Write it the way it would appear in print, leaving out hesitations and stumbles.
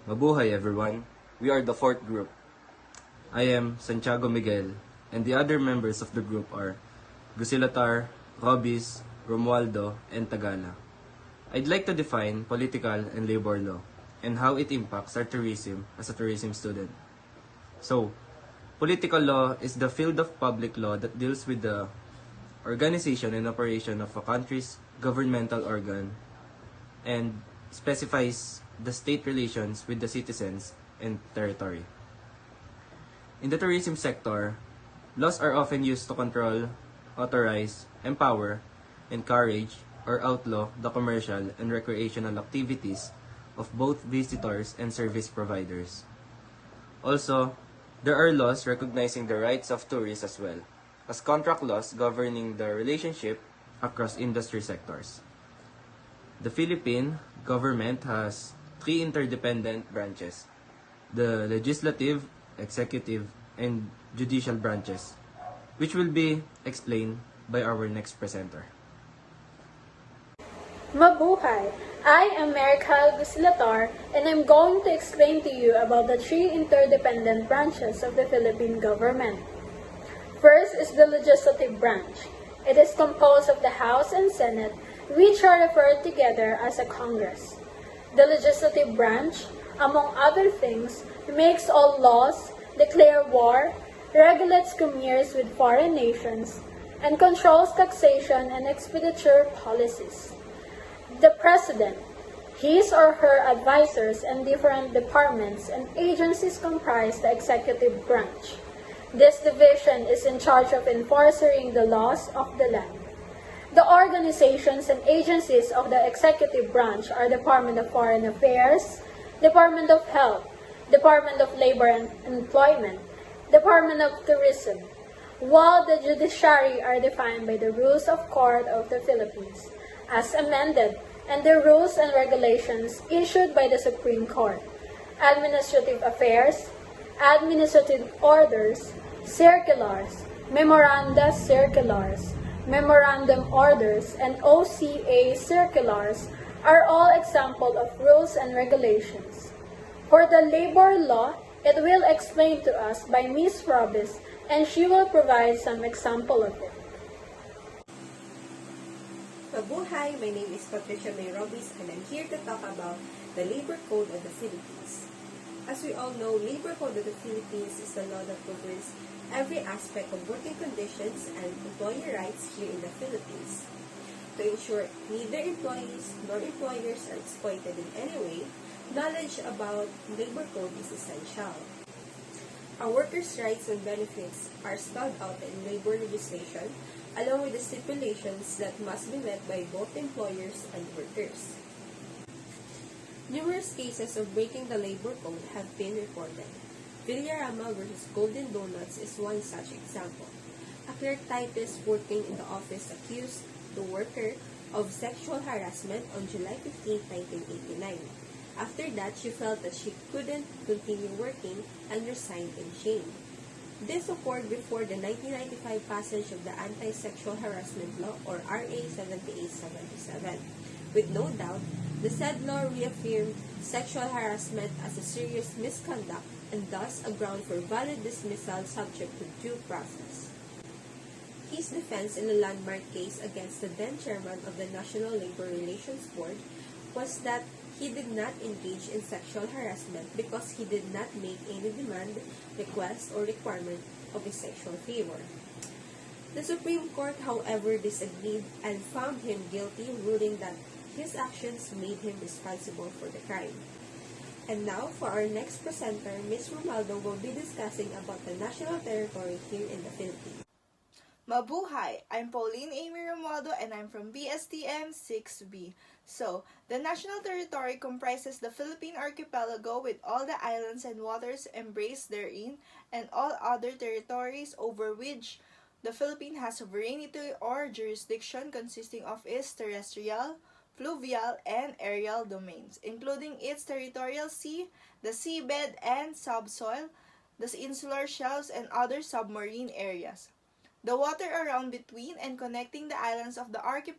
Mabuhay everyone. We are the fourth group. I am Santiago Miguel, and the other members of the group are Gucilatar, Robis, Romualdo, and Tagala. I'd like to define political and labor law and how it impacts our tourism as a tourism student. So, political law is the field of public law that deals with the organization and operation of a country's governmental organ and specifies the state relations with the citizens and territory. In the tourism sector, laws are often used to control, authorize, empower, encourage, or outlaw the commercial and recreational activities of both visitors and service providers. Also, there are laws recognizing the rights of tourists as well, as contract laws governing the relationship across industry sectors. The Philippine government has three interdependent branches: the legislative, executive, and judicial branches, which will be explained by our next presenter. Mabuhay! I am Gucilatar, and I'm going to explain to you about the three interdependent branches of the Philippine government. First is the legislative branch. It is composed of the House and Senate, which are referred together as a Congress. The legislative branch, among other things, makes all laws, declares war, regulates commerce with foreign nations, and controls taxation and expenditure policies. The President, his or her advisors, and different departments and agencies comprise the executive branch. This division is in charge of enforcing the laws of the land. The organizations and agencies of the executive branch are Department of Foreign Affairs, Department of Health, Department of Labor and Employment, Department of Tourism, while the judiciary are defined by the Rules of Court of the Philippines, as amended, and the rules and regulations issued by the Supreme Court, administrative affairs, administrative orders, circulars, memoranda circulars, memorandum orders, and OCA circulars are all examples of rules and regulations. For the labor law, it will explain to us by Ms. Robis, and she will provide some example of it. Mabuhay, my name is Patricia May Robis, and I'm here to talk about the Labor Code of the Philippines. As we all know, Labor Code of the Philippines is the law that governs every aspect of working conditions and employee rights here in the Philippines. To ensure neither employees nor employers are exploited in any way, knowledge about Labor Code is essential. Our workers' rights and benefits are spelled out in labor legislation, along with the stipulations that must be met by both employers and workers. Numerous cases of breaking the labor code have been reported. Villarama versus Golden Donuts is one such example. A clerk typist working in the office accused the worker of sexual harassment on July 15, 1989. After that, she felt that she couldn't continue working and resigned in shame. This occurred before the 1995 passage of the Anti-Sexual Harassment Law, or RA 7877. With no doubt, the said law reaffirmed sexual harassment as a serious misconduct and thus a ground for valid dismissal subject to due process. His defense in a landmark case against the then chairman of the National Labor Relations Board was that he did not engage in sexual harassment because he did not make any demand, request, or requirement of a sexual favor. The Supreme Court, however, disagreed and found him guilty, ruling that his actions made him responsible for the crime. And now, for our next presenter, Ms. Romualdo will be discussing about the national territory here in the Philippines. Mabuhay! I'm Pauline Aimee Romualdo, and I'm from BSTM 6B. So, the national territory comprises the Philippine archipelago with all the islands and waters embraced therein, and all other territories over which the Philippines has sovereignty or jurisdiction, consisting of its terrestrial, fluvial, and aerial domains, including its territorial sea, the seabed and subsoil, the insular shelves, and other submarine areas. The water around, between, and connecting the islands of the archipelago